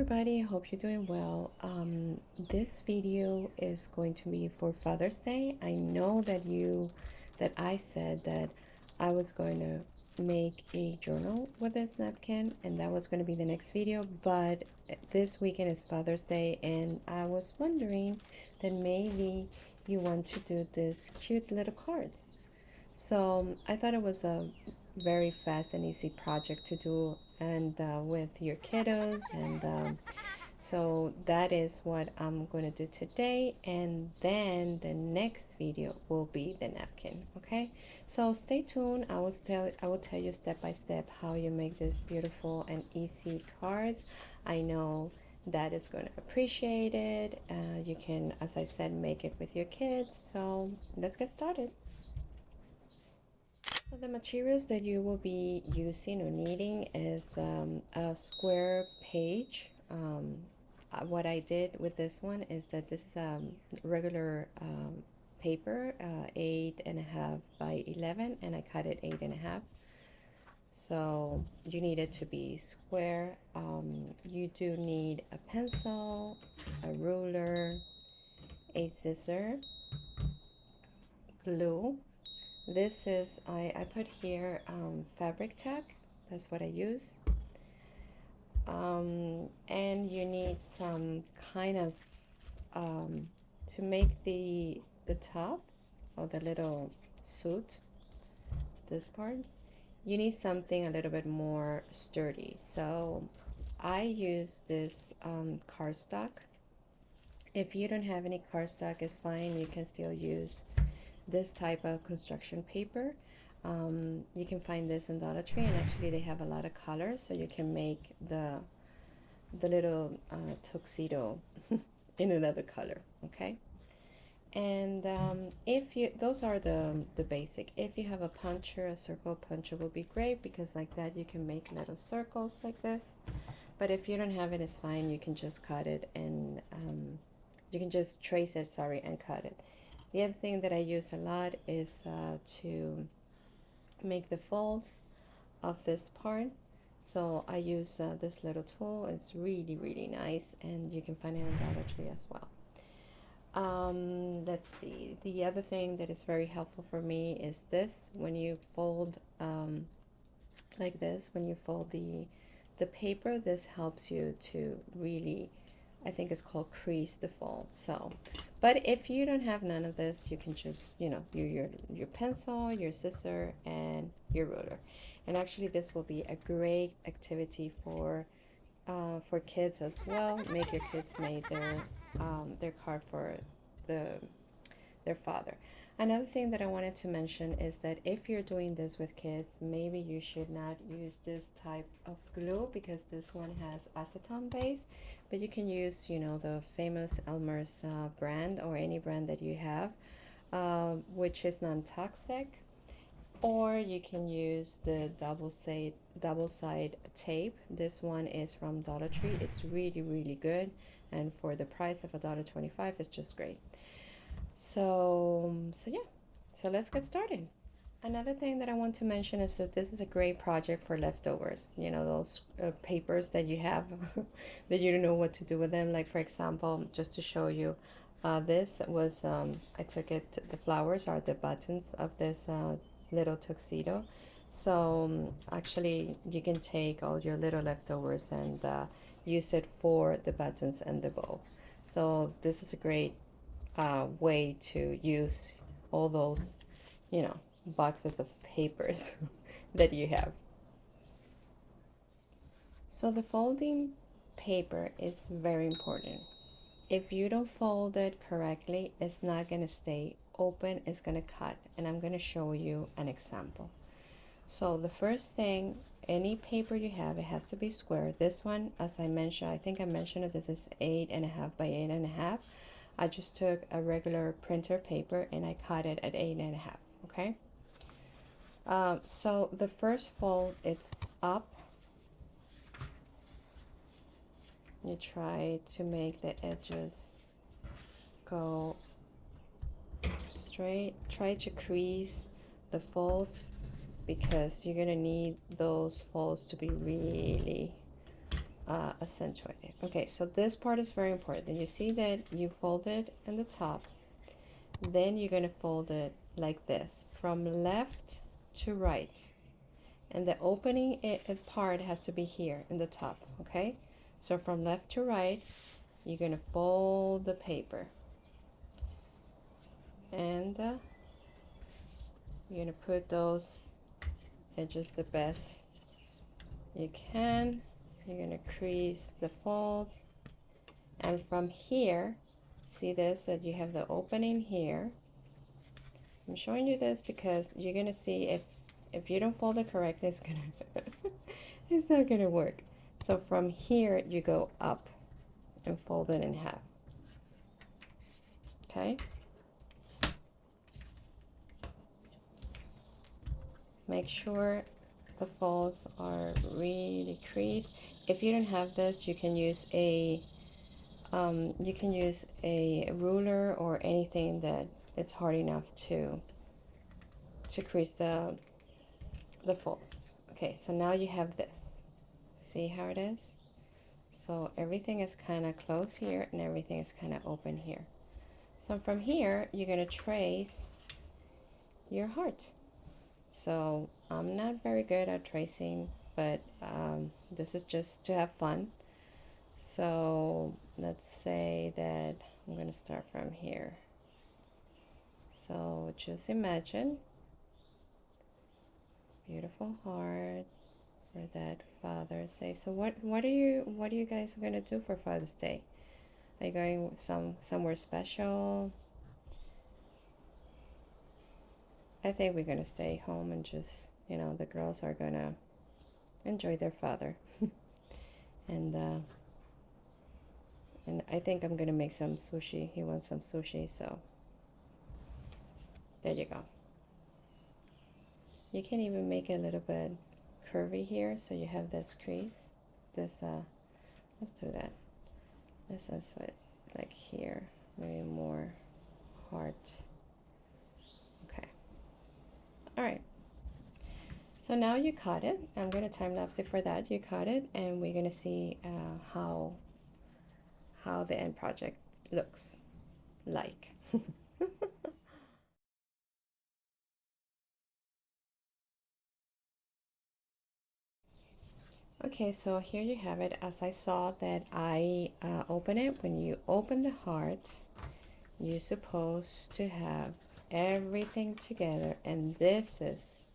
everybody, hope you're doing well. This video is going to be for Father's Day. I know that I said that I was going to make a journal with this napkin and that was going to be the next video, but this weekend is Father's Day and I was wondering that maybe you want to do this cute little cards. So I thought it was a very fast and easy project to do and with your kiddos and so that is what I'm going to do today, and then the next video will be the napkin. Okay, so stay tuned. I will tell you step by step how you make this beautiful and easy cards. I know that is going to appreciate it. You can, as I said, make it with your kids. So let's get started. So the materials that you will be using or needing is a square page. What I did with this one is that this is a regular paper, 8.5 by 11, and I cut it 8.5. So you need it to be square. You do need a pencil, a ruler, a scissor, glue. This is, I put here fabric tack. That's what I use. And you need some kind of, to make the top or the little suit, this part, you need something a little bit more sturdy. So I use this cardstock. If you don't have any cardstock, it's fine. You can still use this type of construction paper. You can find this in Dollar Tree, and actually they have a lot of colors, so you can make the little tuxedo in another color. Okay, and if you, those are the basic. If you have a puncher, a circle puncher will be great, because like that you can make little circles like this. But if you don't have it, it's fine. You can just cut it and you can just trace it, sorry, and cut it. The other thing that I use a lot is to make the folds of this part. So I use this little tool. It's really nice, and you can find it in Dollar Tree as well. Let's see. The other thing that is very helpful for me is this. When you fold like this, when you fold the paper, this helps you to really, I think it's called crease the fold. So, but if you don't have none of this, you can just, you know, your pencil, your scissor, and your ruler. And actually, this will be a great activity for kids as well. Make your kids make their card for their father. Another thing that I wanted to mention is that if you're doing this with kids, maybe you should not use this type of glue, because this one has acetone base, but you can use, you know, the famous Elmer's brand, or any brand that you have, which is non-toxic, or you can use the double side tape. This one is from Dollar Tree. It's really good, and for the price of $1.25, it's just great. So yeah, so let's get started. Another thing that I want to mention is that this is a great project for leftovers. You know, those papers that you have that you don't know what to do with them. Like, for example, just to show you, this was, I took it, the flowers are the buttons of this little tuxedo. So actually you can take all your little leftovers and use it for the buttons and the bow. So this is a great way to use all those, you know, boxes of papers that you have. So the folding paper is very important. If you don't fold it correctly, it's not going to stay open, it's going to cut, and I'm going to show you an example. So the first thing, any paper you have, it has to be square. This one, as I mentioned, I think I mentioned it, this is 8.5 by 8.5. I just took a regular printer paper and I cut it at 8.5. Okay, so the first fold, it's up. You try to make the edges go straight. Try to crease the folds, because you're gonna need those folds to be really accentuated. Okay, so this part is very important. You see that you fold it in the top, then you're going to fold it like this from left to right, and the opening part has to be here in the top. Okay, so from left to right, you're going to fold the paper, and you're going to put those edges the best you can. You're going to crease the fold, and from here, see this, that you have the opening here. I'm showing you this because you're going to see if you don't fold it correctly, it's gonna it's not gonna work. So from here you go up and fold it in half. Okay, make sure the folds are really creased. If you don't have this, you can use a ruler or anything that it's hard enough to crease the folds. Okay, so now you have this. See how it is? So everything is kind of close here and everything is kind of open here. So from here, you're going to trace your heart. So I'm not very good at tracing, but this is just to have fun. So let's say that I'm going to start from here. So just imagine beautiful heart for that Father's Day. So what are you guys going to do for Father's Day? Are you going somewhere special? I think we're gonna stay home and just, the girls are gonna enjoy their father. and I think I'm gonna make some sushi. He wants some sushi, so there you go. You can even make it a little bit curvy here, so you have this crease. Let's do that. Let's insert like here, maybe more heart. Okay. All right. So now you cut it. I'm going to time lapse it for that. You cut it, and we're going to see how the end project looks like. Okay, so here you have it. As I saw that I open it, when you open the heart, you're supposed to have everything together, and this is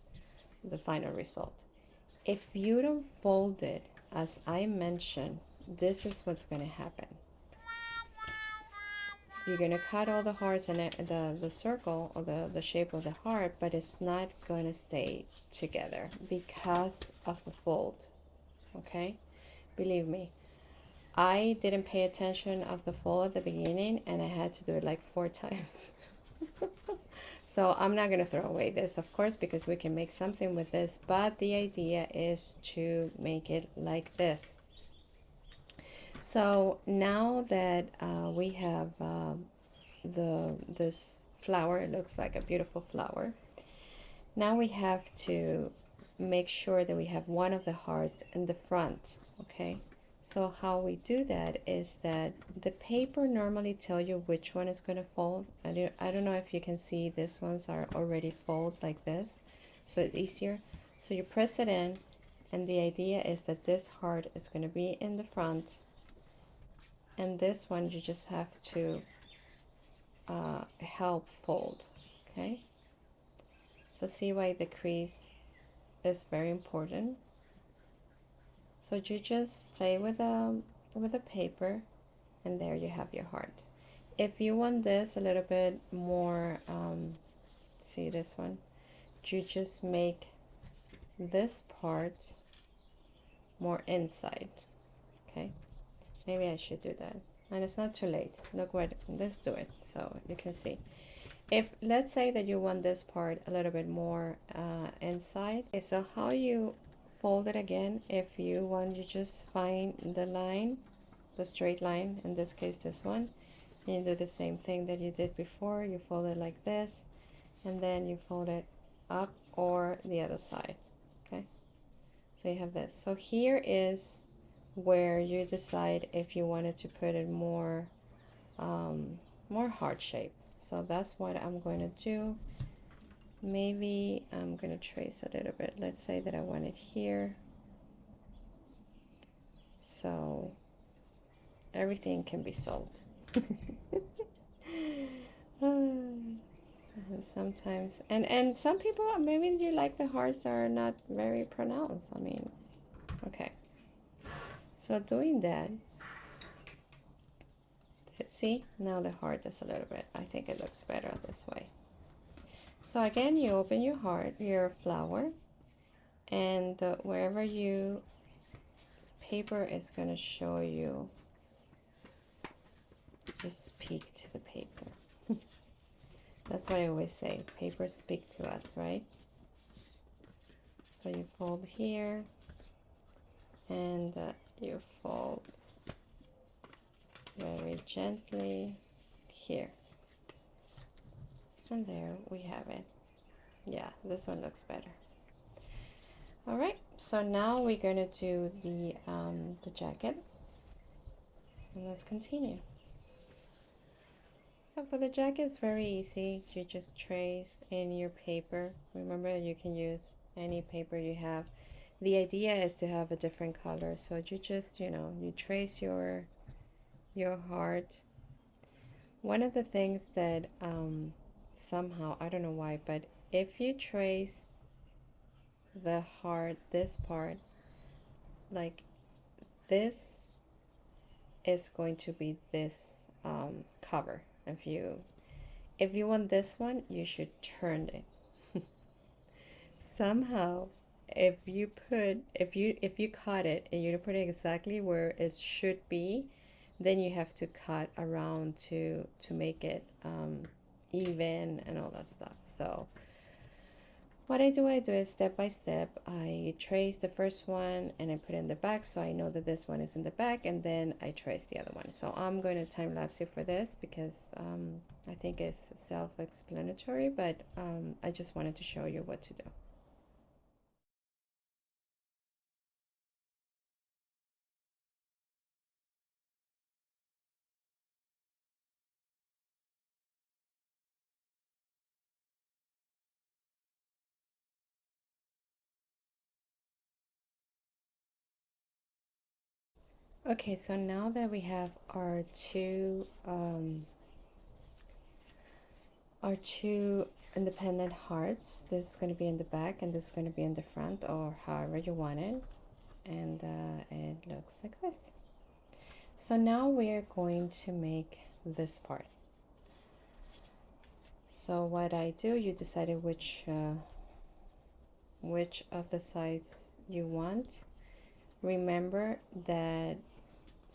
the final result. If you don't fold it, as I mentioned, this is what's going to happen. You're going to cut all the hearts and the circle or the shape of the heart, but it's not going to stay together because of the fold. Okay, believe me, I didn't pay attention of the fold at the beginning, and I had to do it like 4 times. So I'm not going to throw away this, of course, because we can make something with this, but the idea is to make it like this. So now that we have this flower, it looks like a beautiful flower. Now we have to make sure that we have one of the hearts in the front. Okay, so how we do that is that the paper normally tell you which one is going to fold. I don't know if you can see, these ones are already fold like this, so it's easier. So you press it in, and the idea is that this heart is going to be in the front, and this one you just have to help fold. Okay, so see why the crease is very important. So you just play with the paper, and there you have your heart. If you want this a little bit more, see this one, you just make this part more inside. Okay, maybe I should do that, and it's not too late. Look what, let's do it so you can see. If let's say that you want this part a little bit more inside. Okay, so how you fold it again, if you want, you just find the line, the straight line, in this case this one, and you do the same thing that you did before. You fold it like this, and then you fold it up or the other side. Okay, so you have this. So here is where you decide if you wanted to put it more heart shape. So that's what I'm going to do. Maybe I'm going to trace a little bit. Let's say that I want it here. So everything can be solved. And sometimes, and some people, maybe you like the hearts are not very pronounced. I mean, okay. So doing that, see, now the heart is a little bit, I think it looks better this way. So again, you open your heart, your flower, and wherever you, paper is going to show you, just speak to the paper. That's what I always say, paper speak to us, right? So you fold here, and you fold very gently here. And there we have it. Yeah, this one looks better. All right, so now we're gonna do the jacket, and let's continue. So for the jacket, it's very easy. You just trace in your paper. Remember, you can use any paper you have. The idea is to have a different color, so you just, you know, you trace your heart. One of the things that somehow, I don't know why, but if you trace the heart, this part, like this is going to be this cover. If you want this one, you should turn it. Somehow, if you cut it and you put it exactly where it should be, then you have to cut around to make it even and all that stuff. So what I do is step by step. I trace the first one and I put it in the back, so I know that this one is in the back, and then I trace the other one. So I'm going to time lapse it for this because I think it's self-explanatory, but I just wanted to show you what to do. Okay, so now that we have our two independent hearts, this is going to be in the back and this is going to be in the front, or however you want it, and it looks like this. So now we're going to make this part. So what I do, you decided which of the sides you want. Remember that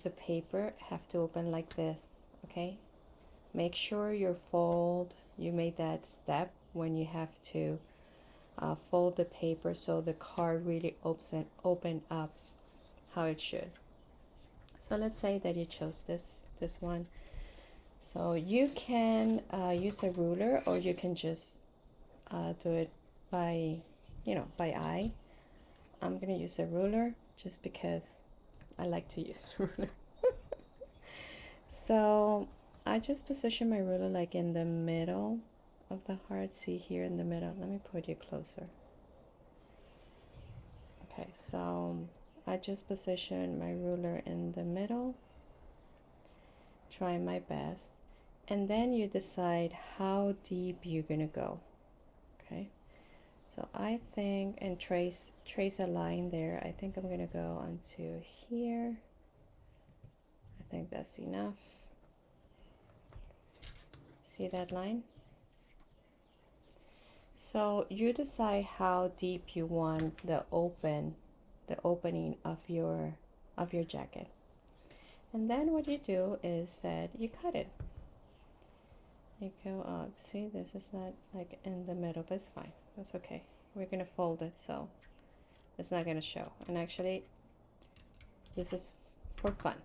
the paper have to open like this, okay? Make sure you made that step when you have to fold the paper so the card really open up how it should. So let's say that you chose this one. So you can use a ruler, or you can just do it by, by eye. I'm gonna use a ruler just because I like to use a ruler. So I just position my ruler like in the middle of the heart. See here in the middle. Let me put you closer. Okay, so I just position my ruler in the middle, try my best, and then you decide how deep you're gonna go. Okay, so I think, and trace a line there. I think I'm gonna go onto here. I think that's enough. See that line? So you decide how deep you want the opening of your jacket. And then what you do is that you cut it. You go out. See, this is not like in the middle, but it's fine. That's okay. We're gonna fold it, so it's not gonna show. And actually, this is for fun.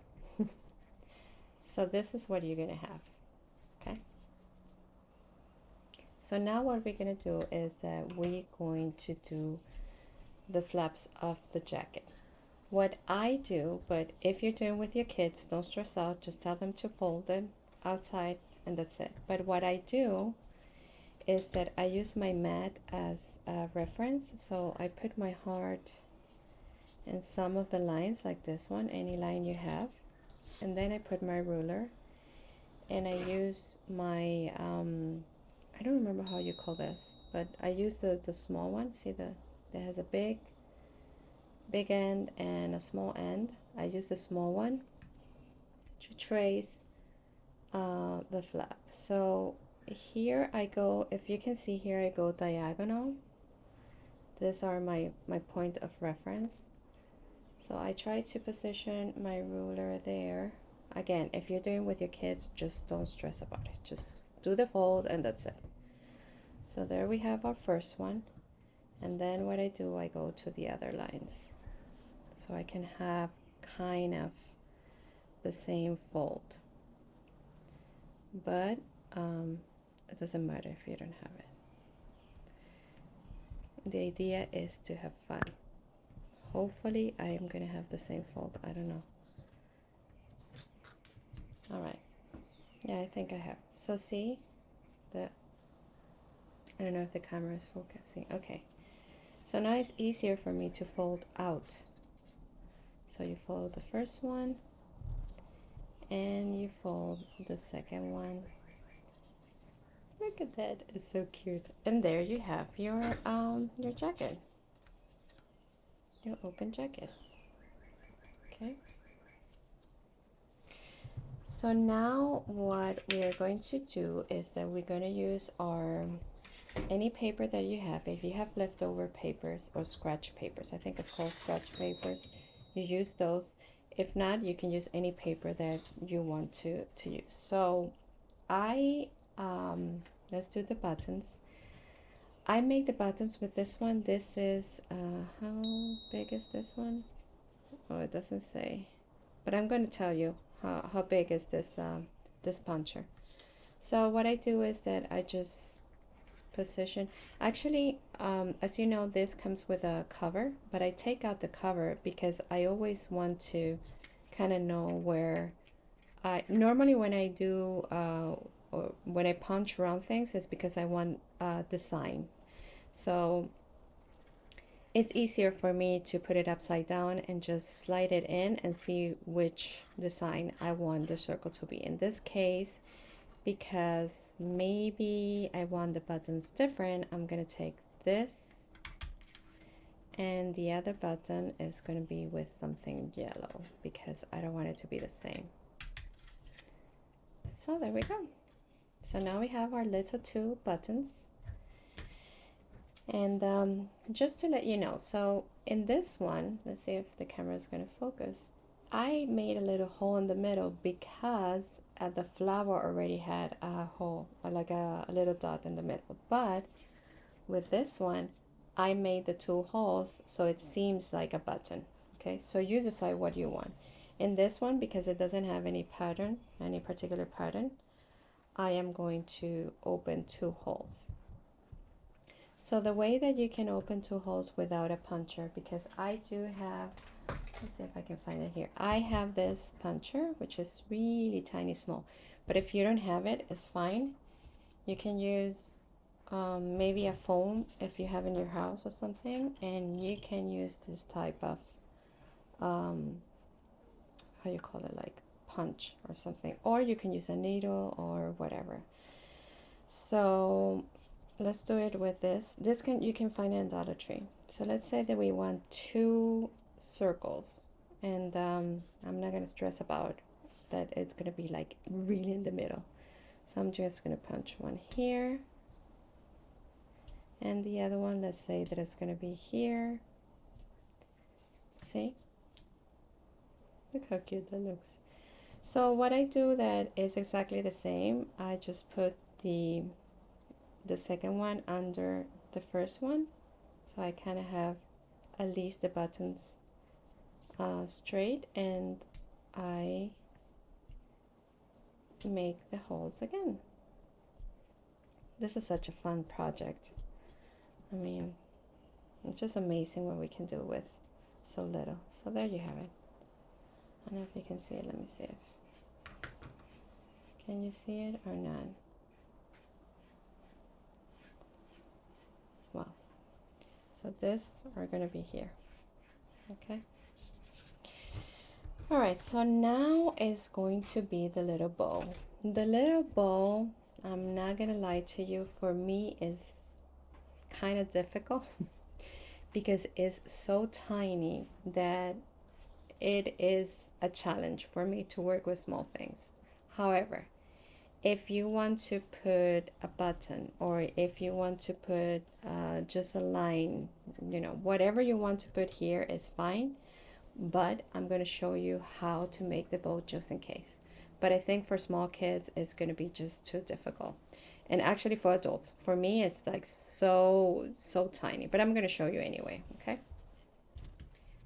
So this is what you're gonna have. Okay. So now what we're gonna do is that we're going to do the flaps of the jacket. what I do, but if you're doing with your kids, don't stress out. Just tell them to fold them outside and that's it. But what I do is that I use my mat as a reference. So I put my heart in some of the lines like this one, any line you have. And then I put my ruler and I use my, I don't remember how you call this, but I use the small one. See that has a big end and a small end. I use the small one to trace the flap. So here I go, if you can see here, I go diagonal. These are my point of reference. So I try to position my ruler there. Again, if you're doing with your kids, just don't stress about it. Just do the fold and that's it. So there we have our first one. And then what I do, I go to the other lines. So I can have kind of the same fold. But it doesn't matter if you don't have it. The idea is to have fun. Hopefully I am going to have the same fold. I don't know. All right. Yeah, I think I have. So see, I don't know if the camera is focusing. Okay. So now it's easier for me to fold out. So you fold the first one and you fold the second one. Look at that, it's so cute. And there you have your jacket, your open jacket. Okay. So now what we are going to do is that we're going to use our any paper that you have. If you have leftover papers or scratch papers, I think it's called scratch papers, you use those. If not, you can use any paper that you want to use. So let's do the buttons. I make the buttons with this one. This is how big is this one? Oh, it doesn't say, but I'm going to tell you how big is this this puncher. So what I do is that I just position. Actually, as you know, this comes with a cover, but I take out the cover because I always want to kind of know where I normally when I do or when I punch around things, it's because I want design. So it's easier for me to put it upside down and just slide it in and see which design I want the circle to be. In this case, because maybe I want the buttons different, I'm gonna take this and the other button is going to be with something yellow because I don't want it to be the same. So there we go. So now we have our little two buttons. And just to let you know, so in this one, let's see if the camera is going to focus. I made a little hole in the middle because the flower already had a hole, like a little dot in the middle. But with this one, I made the two holes so it seems like a button. Okay, so you decide what you want. In this one, because it doesn't have any pattern, any particular pattern, I am going to open two holes. So the way that you can open two holes without a puncher, because I do have, let's see if I can find it here. I have this puncher, which is really tiny small, but if you don't have it, it's fine. You can use maybe a foam if you have in your house or something, and you can use this type of, how you call it, like punch or something, or you can use a needle or whatever. So let's do it with this. You can find it in Dollar Tree. So let's say that we want two circles, and I'm not gonna stress about that it's gonna be like really in the middle. So I'm just gonna punch one here, and the other one, let's say that it's gonna be here. See? Look how cute that looks. So what I do that is exactly the same. I just put the second one under the first one, so I kind of have at least the buttons straight, and I make the holes again. This is such a fun project. I mean, it's just amazing what we can do with so little. So there you have it. I don't know if you can see it. Let me see it. Can you see it or not? Well, so this are going to be here. Okay. All right, so now is going to be the little bow. The little bow, I'm not going to lie to you, for me is kind of difficult because it's so tiny that it is a challenge for me to work with small things. However, if you want to put a button, or if you want to put just a line, you know, whatever you want to put here is fine. But I'm going to show you how to make the bow just in case. But I think for small kids, it's going to be just too difficult. And actually for adults, for me, it's like so tiny. But I'm going to show you anyway, okay?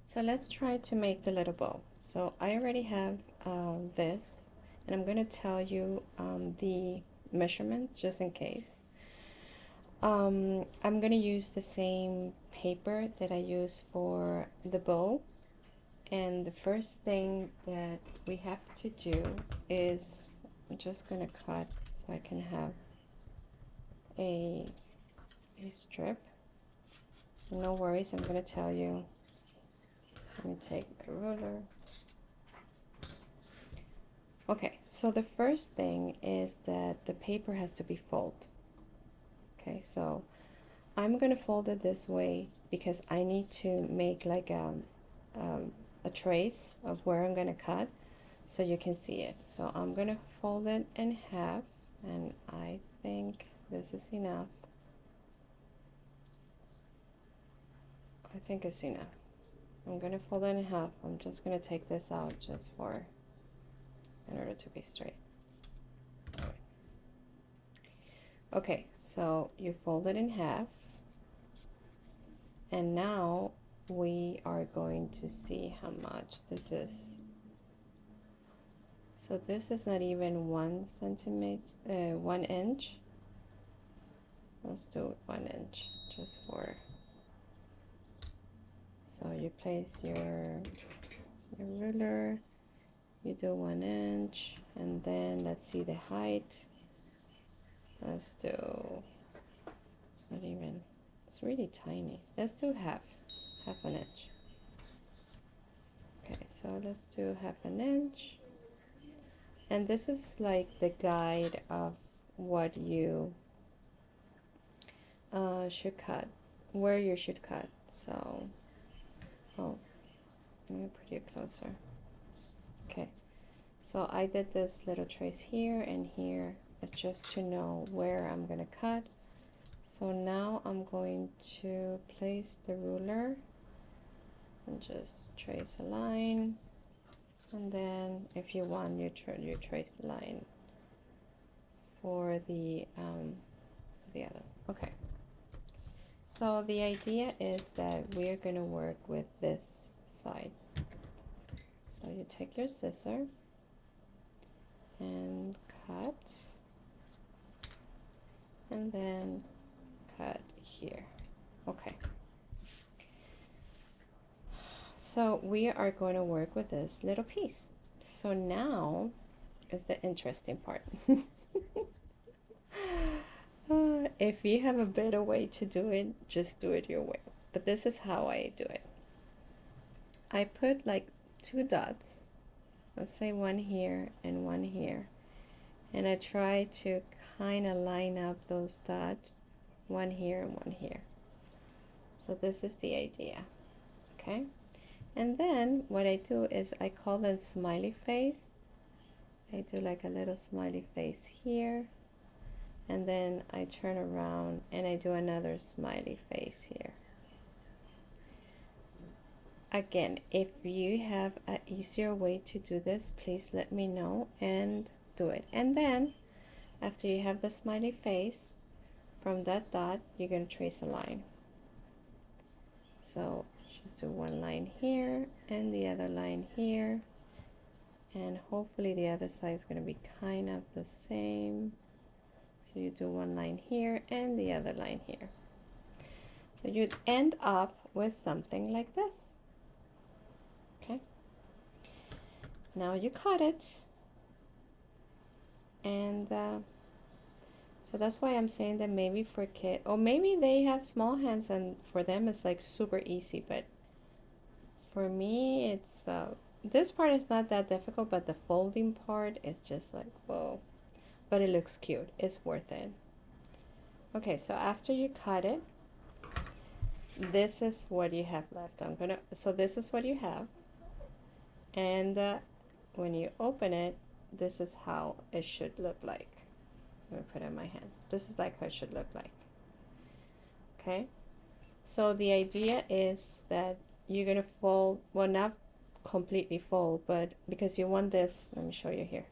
So let's try to make the little bow. So I already have this. And I'm going to tell you the measurements just in case. I'm going to use the same paper that I use for the bow. And the first thing that we have to do is, I'm just going to cut so I can have a strip. No worries, I'm going to tell you. Let me take my ruler. Okay, so the first thing is that the paper has to be folded. Okay, so I'm going to fold it this way because I need to make like a trace of where I'm going to cut so you can see it. So I'm going to fold it in half, and I think this is enough. I think it's enough. I'm going to fold it in half. I'm just going to take this out just for, in order to be straight. Okay, so you fold it in half, and now we are going to see how much this is. So this is not even 1 centimeter, 1 inch. Let's do 1 inch just for. So you place your ruler, you do 1 inch, and then let's see the height. Let's do, it's not even, it's really tiny. Let's do half an inch. Okay, so let's do half an inch. And this is like the guide of what you should cut, where you should cut. So, oh, let me put you closer. Okay, so I did this little trace here and here. It's just to know where I'm gonna cut. So now I'm going to place the ruler and just trace a line. And then if you want, you trace the line for the other. Okay. So the idea is that we are going to work with this side. So you take your scissor and cut, and then cut here. Okay. So we are going to work with this little piece. So now is the interesting part. If you have a better way to do it, just do it your way. But this is how I do it. I put like 2 dots. Let's say 1 here and 1 here. And I try to kind of line up those dots, 1 here and 1 here. So this is the idea. Okay. And then what I do is I call them smiley face. I do like a little smiley face here. And then I turn around and I do another smiley face here. Again, if you have an easier way to do this, please let me know and do it. And then after you have the smiley face, from that dot, you're going to trace a line. So just do 1 line here and the other line here. And hopefully the other side is going to be kind of the same. So you do 1 line here and the other line here. So you'd end up with something like this. Now you cut it, and so that's why I'm saying that maybe for kids, or maybe they have small hands and for them it's like super easy, but for me it's this part is not that difficult, but the folding part is just like, whoa. But it looks cute. It's worth it. Okay, so after you cut it, this is what you have left. So this is what you have, and when you open it, this is how it should look like. Let me put it in my hand. This is like how it should look like. Okay, so the idea is that you're gonna fold, well, not completely fold, but because you want this, let me show you here.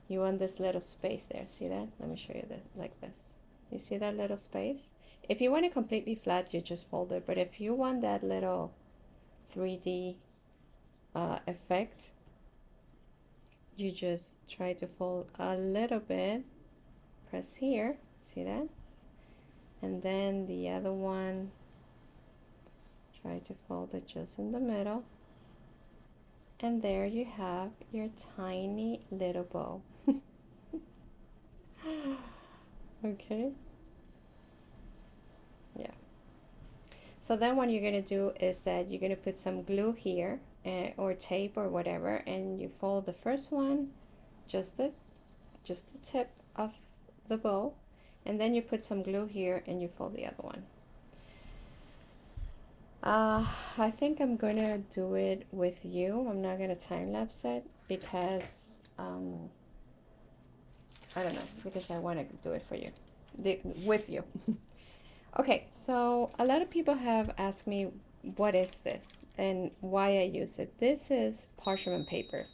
You want this little space there. See that? Let me show you that, like this. You see that little space? If you want it completely flat, you just fold it. But if you want that little 3D effect, you just try to fold a little bit. Press here. See that? And then the other one, try to fold it just in the middle. And there you have your tiny little bow. Okay. Yeah. So then what you're going to do is that you're going to put some glue here or tape or whatever, and you fold the first one, just the tip of the bow, and then you put some glue here and you fold the other one. I think I'm going to do it with you. I'm not going to time lapse it because I don't know, because I want to do it for you, with you. Okay, so a lot of people have asked me, what is this and why I use it. This is parchment paper.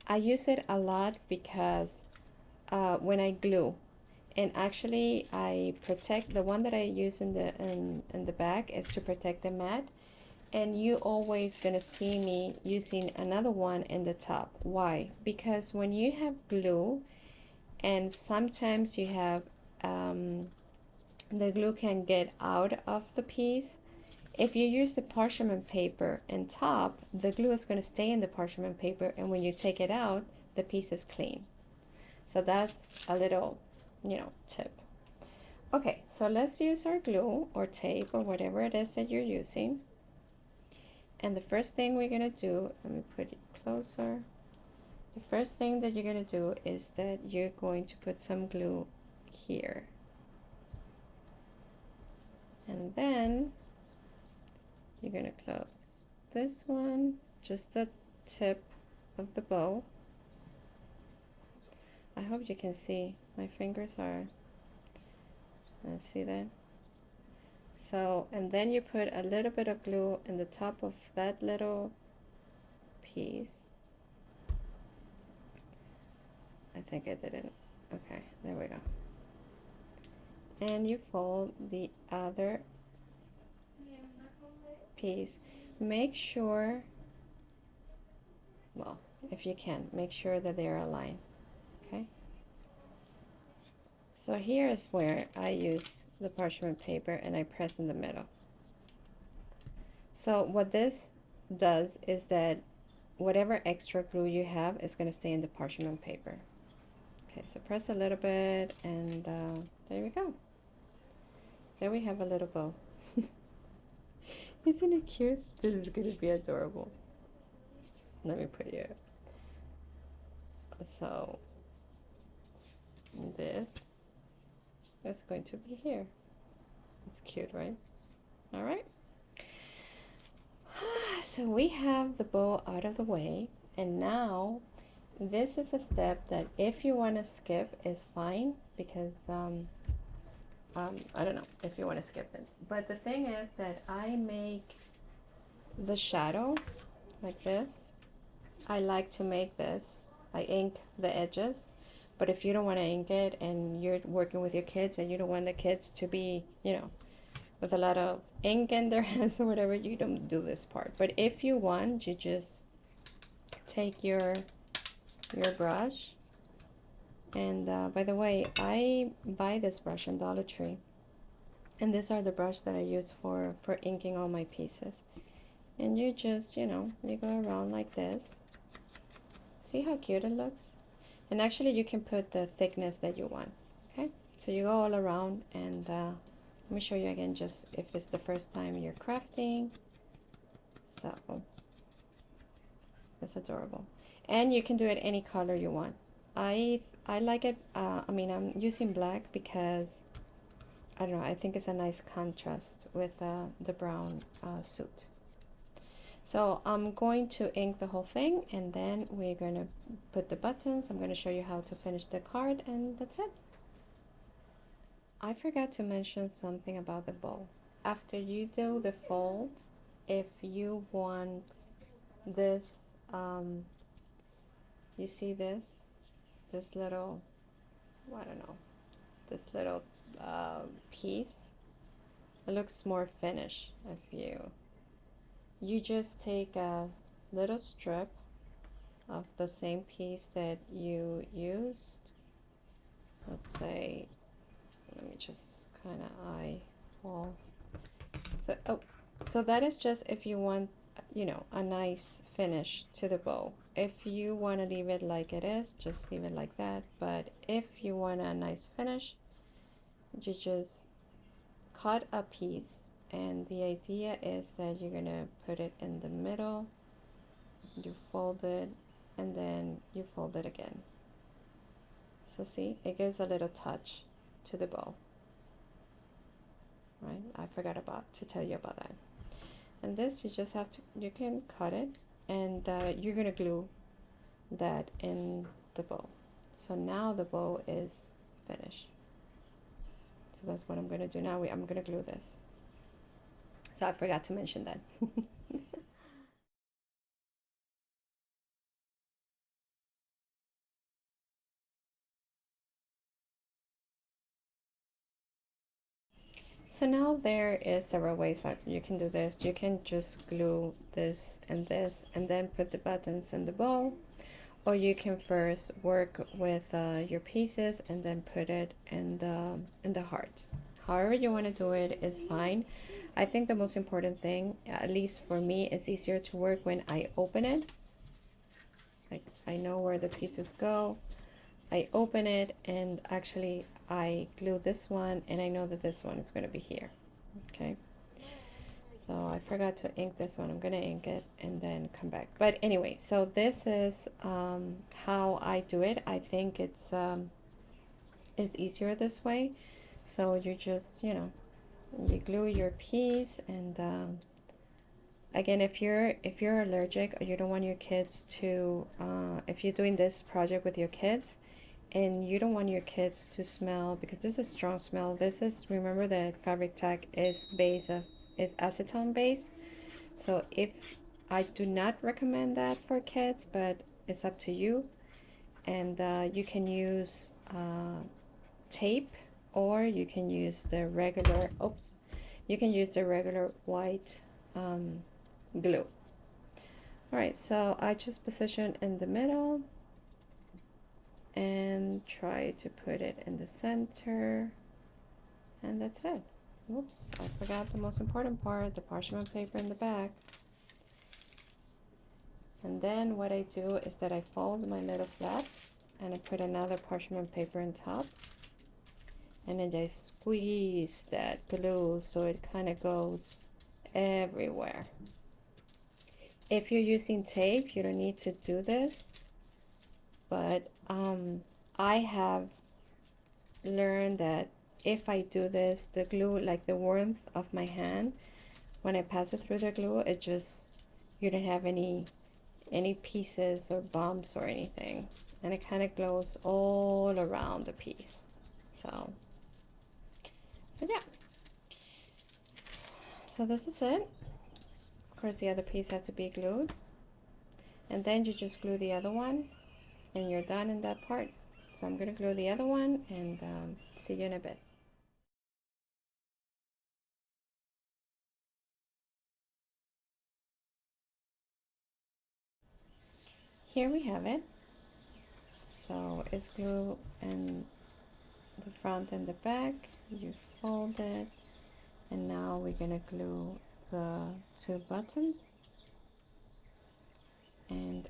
I use it a lot because when I glue, and actually I protect, the one that I use in the back is to protect the mat, and you always gonna see me using another one in the top. Why? Because when you have glue, and sometimes you have the glue can get out of the piece. If you use the parchment paper in top, the glue is going to stay in the parchment paper, and when you take it out, the piece is clean. So that's a little, tip. Okay, so let's use our glue or tape or whatever it is that you're using. And the first thing we're going to do, let me put it closer. The first thing that you're going to do is that you're going to put some glue here. And then you're going to close this one, just the tip of the bow. I hope you can see. My fingers are, see that? So, and then you put a little bit of glue in the top of that little piece. I think I didn't. Okay, there we go. And you fold the other piece. Make sure, well, if you can, make sure that they are aligned. Okay. So here is where I use the parchment paper and I press in the middle. So what this does is that whatever extra glue you have is going to stay in the parchment paper. Okay, so press a little bit, and there we go. There we have a little bow. Isn't it cute? This is going to be adorable. Let me put it. So this is going to be here. It's cute, right? All right. So we have the bow out of the way, and now this is a step that if you want to skip is fine, because I don't know if you want to skip it. But the thing is that I make the shadow like this. I like to make this. I ink the edges. But if you don't want to ink it and you're working with your kids and you don't want the kids to be, with a lot of ink in their hands or whatever, you don't do this part. But if you want, you just take your brush. And by the way, I buy this brush in Dollar Tree, and these are the brush that I use for inking all my pieces. And you just, you go around like this, See how cute it looks? And actually you can put the thickness that you want. Okay, so you go all around, and let me show you again, just if it's the first time you're crafting. So it's adorable, and you can do it any color you want. I like it. I mean, I'm using black because I don't know, I think it's a nice contrast with the brown suit. So I'm going to ink the whole thing, and then we're going to put the buttons. I'm going to show you how to finish the card, and that's it. I forgot to mention something about the bow. After you do the fold, if you want this, you see this little, I don't know, this little piece, it looks more finished. If you just take a little strip of the same piece that you used, let's say, let me just kind of eyeball. So so that is just if you want, you know, a nice finish to the bow. If you want to leave it like it is, just leave it like that. But if you want a nice finish, you just cut a piece, and the idea is that you're gonna put it in the middle, you fold it, and then you fold it again. So see, it gives a little touch to the bow, right? I forgot to tell you about that. And this, you just have to, you can cut it, and you're gonna glue that in the bow. So now the bow is finished. So that's what I'm gonna do now. I'm gonna glue this. So I forgot to mention that. So now there is several ways that you can do this. You can just glue this, and then put the buttons in the bow, or you can first work with your pieces and then put it in the heart. However you want to do it is fine. I think the most important thing, at least for me, is easier to work when I open it. I know where the pieces go. I open it, and actually I glue this one, and I know that this one is going to be here. Okay, so I forgot to ink this one. I'm going to ink it and then come back. But anyway, so this is how I do it. I think it's easier this way. So you just, you know, you glue your piece, and again, if you're allergic, or you don't want your kids to if you're doing this project with your kids and you don't want your kids to smell, because this is a strong smell. This is, remember that fabric tag is acetone base. So if I do not recommend that for kids, but it's up to you. And you can use tape, or you can use the regular, you can use the regular white glue. All right, so I just position in the middle and try to put it in the center, and that's it. Whoops, I forgot the most important part, the parchment paper in the back. And then what I do is that I fold my little flaps, and I put another parchment paper on top, and then I squeeze that glue so it kind of goes everywhere. If you're using tape, you don't need to do this, but I have learned that if I do this, the glue, like the warmth of my hand, when I pass it through the glue, it just, you don't have any pieces or bumps or anything, and it kind of glows all around the piece. So yeah, so this is it. Of course, the other piece has to be glued, and then you just glue the other one, and you're done in that part. So I'm going to glue the other one, and see you in a bit. Here we have it. So it's glue in the front and the back. You fold it, and now we're going to glue the two buttons,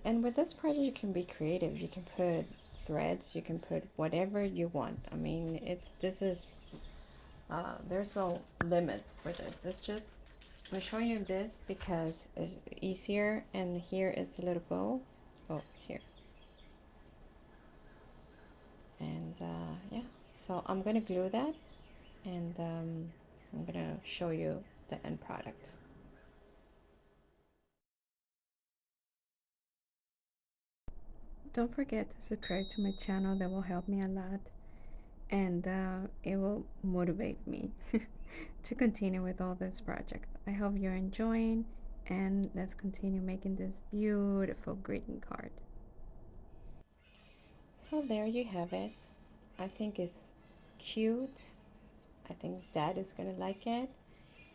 And with this project, you can be creative. You can put threads, you can put whatever you want. I mean, it's this is there's no limits for this. It's just I'm showing you this because it's easier. And here is the little bow. Oh, here. And yeah, so I'm gonna glue that, and I'm gonna show you the end product. Don't forget to subscribe to my channel. That will help me a lot, and it will motivate me to continue with all this project. I hope you're enjoying, and let's continue making this beautiful greeting card. So there you have it. I think it's cute. I think Dad is gonna like it.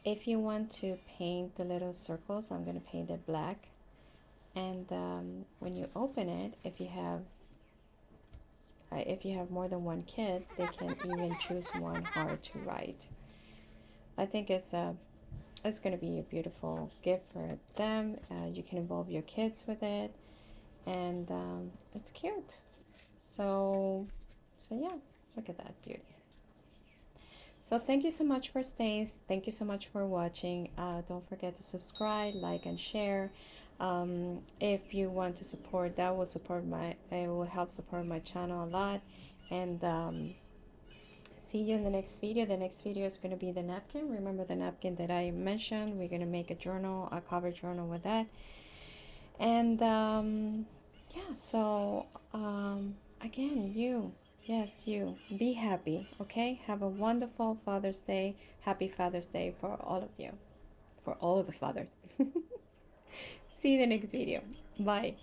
If you want to paint the little circles, I'm gonna paint it black. And when you open it, if you have more than one kid, they can even choose one hard to write. I think it's going to be a beautiful gift for them. You can involve your kids with it, and it's cute. So yes, look at that beauty. So thank you so much for staying. Thank you so much for watching. Don't forget to subscribe, like, and share. If you want to support, that will it will help support my channel a lot. And see you in the next video. The next video is going to be the napkin. Remember the napkin that I mentioned? We're going to make a journal, a cover journal with that. And yeah, so again, yes, you be happy. Okay, have a wonderful Father's Day. Happy Father's Day for all of you, for all of the fathers. See you in the next video. Bye.